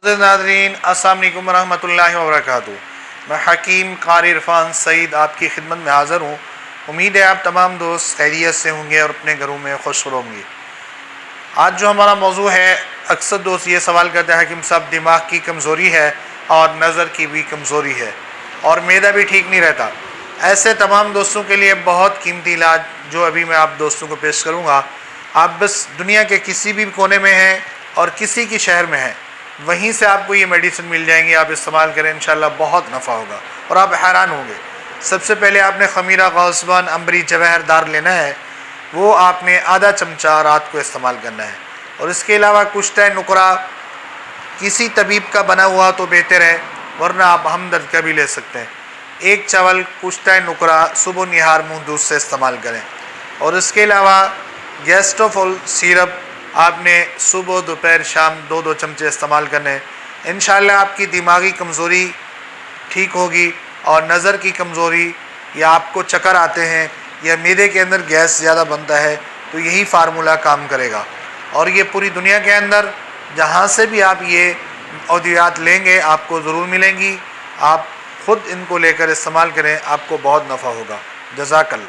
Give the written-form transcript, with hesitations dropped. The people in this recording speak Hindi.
नाज़रीन अस्सलाम वालेकुम रहमतुल्लाहि व बरकातुहू। मैं हकीम कारी इरफान सईद आपकी खिदमत में हाज़िर हूँ। उम्मीद है आप तमाम दोस्त खैरियत से होंगे और अपने घरों में खुश होंगे। आज जो हमारा मौजू है, अक्सर दोस्त ये सवाल करते हैं कि सब दिमाग की कमज़ोरी है और नज़र की भी कमज़ोरी है और मैदा भी ठीक नहीं रहता। ऐसे तमाम दोस्तों के लिए बहुत कीमती इलाज जो अभी मैं आप दोस्तों को पेश करूँगा। आप बस दुनिया के किसी भी कोने में हैं और किसी की शहर में हैं, वहीं से आपको ये मेडिसिन मिल जाएंगी। आप इस्तेमाल करें, इंशाल्लाह बहुत नफ़ा होगा और आप हैरान होंगे। सबसे पहले आपने खमीरा गौसबान अम्बरी जवाहरदार लेना है। वो आपने आधा चमचा रात को इस्तेमाल करना है। और इसके अलावा कुश्ता नुकरा किसी तबीब का बना हुआ तो बेहतर है, वरना आप हमदर्द का भी ले सकते हैं। एक चावल कुश्ता नुकरा सुबह निहार मुँह दूध से इस्तेमाल करें। और इसके अलावा गैस्ट्रोफोल सिरप आपने सुबह दोपहर शाम 2-2 चमचे इस्तेमाल करने। इंशाल्लाह आपकी दिमागी कमज़ोरी ठीक होगी और नज़र की कमज़ोरी, या आपको चक्कर आते हैं या मैदे के अंदर गैस ज़्यादा बनता है, तो यही फार्मूला काम करेगा। और ये पूरी दुनिया के अंदर जहाँ से भी आप ये अद्वियात लेंगे आपको ज़रूर मिलेंगी। आप ख़ुद इनको लेकर इस्तेमाल करें, आपको बहुत नफ़ा होगा। जज़ाकल्लाह।